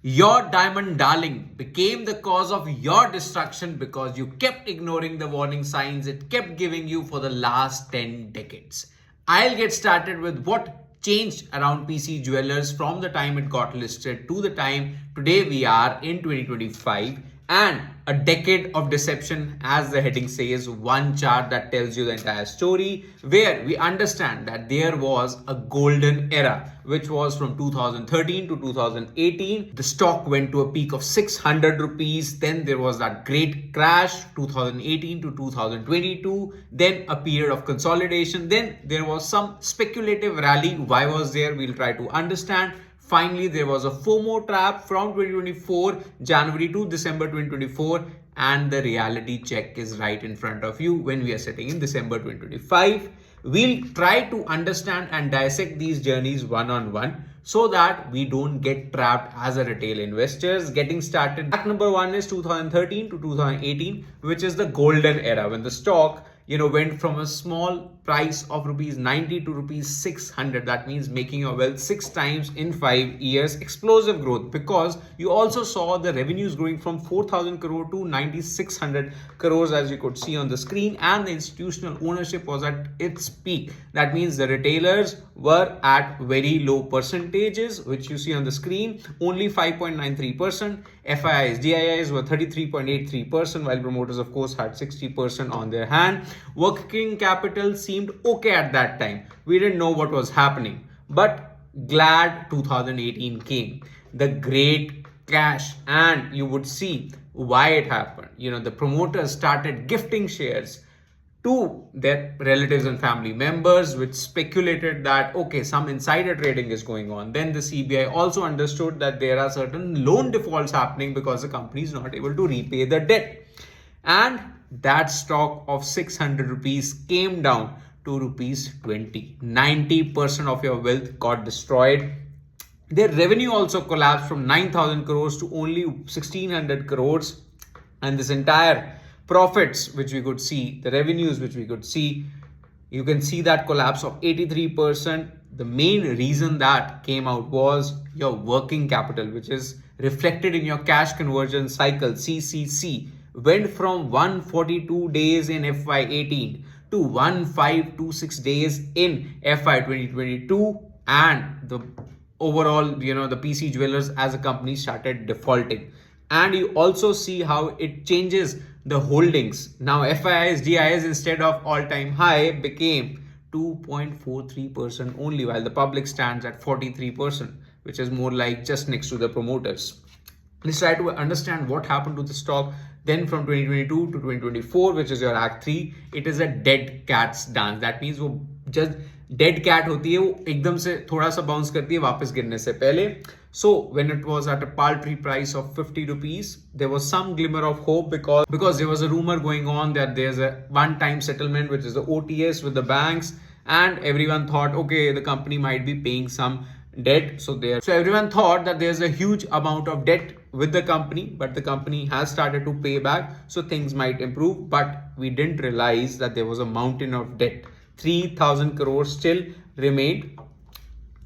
Your diamond darling became the cause of your destruction because you kept ignoring the warning signs it kept giving you for the last 10 decades. I'll get started with what changed around PC Jewelers from the time it got listed to the time today we are in 2025, and a decade of deception, as the heading says, one chart that tells you the entire story, where we understand that there was a golden era, which was from 2013 to 2018. The stock went to a peak of 600 rupees. Then there was that great crash 2018 to 2022. Then a period of consolidation. Then there was some speculative rally. Why was there? We'll try to understand. Finally, there was a FOMO trap from 2024, January to December 2024, and the reality check is right in front of you when we are sitting in December 2025. We'll try to understand and dissect these journeys one on one so that we don't get trapped as a retail investors. Getting started, fact number one is 2013 to 2018, which is the golden era when the stock went from a small price of rupees 90 to rupees 600. That means making your wealth 6 times in 5 years. Explosive growth, because you also saw the revenues growing from 4,000 crore to 9,600 crores, as you could see on the screen, and the institutional ownership was at its peak. That means the retailers were at very low percentages, which you see on the screen, only 5.93%. FIIs, DIIs were 33.83%, while promoters, of course, had 60% on their hand. Working capital seemed okay at that time. We didn't know what was happening. But glad 2018 came. The great cash, and you would see why it happened. The promoters started gifting shares to their relatives and family members, which speculated that, okay, some insider trading is going on. Then the CBI also understood that there are certain loan defaults happening because the company is not able to repay the debt. And that stock of 600 rupees came down to rupees 20. 90% of your wealth got destroyed. Their revenue also collapsed from 9,000 crores to only 1,600 crores. And this entire profits, which we could see, the revenues, which we could see, you can see that collapse of 83%. The main reason that came out was your working capital, which is reflected in your cash conversion cycle, CCC, went from 142 days in FY18 to 1526 days in FY 2022, and the overall, the PC Jewelers as a company started defaulting. And you also see how it changes the holdings. Now FIIs, DIIs, instead of all-time high, became 2.43% only, while the public stands at 43%, which is more like just next to the promoters. Let's try to understand what happened to the stock. Then from 2022 to 2024, which is your Act 3, it is a dead cat's dance. That means वो just dead cat होती है, वो एकदम से थोड़ा सा bounce करती है वापस गिरने से पहले. So when it was at a paltry price of 50 rupees, there was some glimmer of hope because there was a rumor going on that there's a one-time settlement, which is the OTS with the banks, and everyone thought, okay, the company might be paying some debt. So everyone thought that there's a huge amount of debt with the company, but the company has started to pay back, so things might improve. But we didn't realize that there was a mountain of debt. 3,000 crores still remained.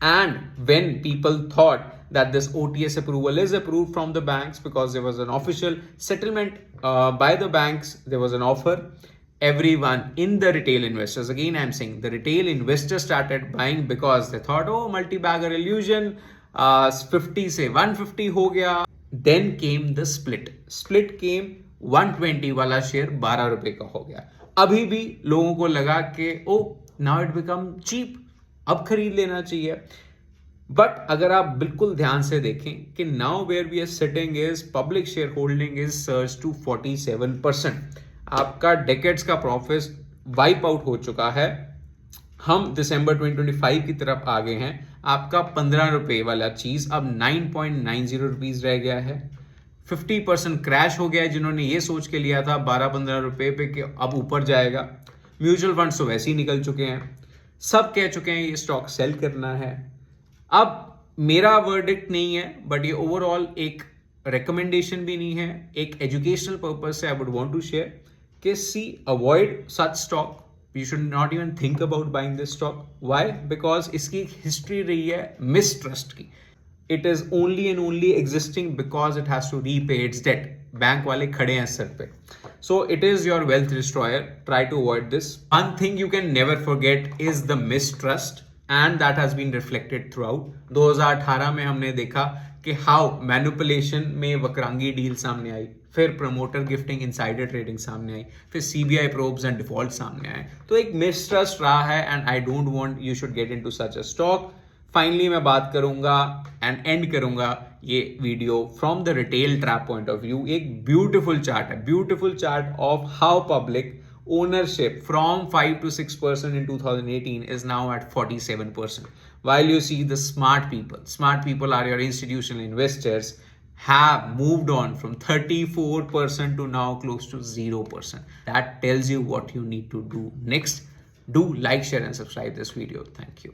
And when people thought that this OTS approval is approved from the banks because there was an official settlement by the banks, there was an offer, everyone in the retail investors, again I'm saying the retail investors, started buying because they thought, oh, multi-bagger illusion, 50 से 150 हो गया. Then came the split came 120 वाला share 12 रुपए का हो गया. अभी भी लोगों को लगा कि ओ नाउ इट बिकम चीप, अब खरीद लेना चाहिए. बट अगर आप बिल्कुल ध्यान से देखें कि now where we are sitting is public share holding is surge to 47%. आपका डेकेड्स का प्रॉफिट वाइप आउट हो चुका है. हम दिसंबर 2025 की तरफ आ गए हैं. आपका 15 रुपए वाला चीज अब 9.90 रुपीज रह गया है. 50% क्रैश हो गया है. जिन्होंने ये सोच के लिया था 12-15 रुपए पे कि अब ऊपर जाएगा, म्यूचुअल फंड्स तो वैसे ही निकल चुके हैं. सब कह चुके हैं ये स्टॉक सेल करना है. अब मेरा वर्डिक्ट नहीं है, बट ये ओवरऑल एक रिकमेंडेशन भी नहीं है, एक एजुकेशनल पर्पज से I would want to share कि see avoid such stock. You should not even think about buying this stock. Why? Because इसकी हिस्ट्री रही है मिसट्रस्ट की. it is only and only existing because it has to repay its debt. Bank wale khade hain sir pe. So it is your wealth destroyer. Try to avoid this. One thing you can never forget is the mistrust, and that has been reflected throughout. 2018 में हमने देखा कि how manipulation में Vakrangee deal सामने आई, फिर promoter gifting insider trading सामने आई, फिर CBI probes and default सामने आए. तो एक मिसट्रस्ट रहा है and I don't want you should get into such a stock. Finally मैं बात करूंगा एंड एंड करूंगा ये video from the retail trap point of view. एक ब्यूटीफुल चार्ट है, beautiful chart of how public ownership from 5 to 6% in 2018 is now at 47%. While you see the smart people are your institutional investors, have moved on from 34% to now close to 0%. That tells you what you need to do next. Do like, share and subscribe this video. Thank you.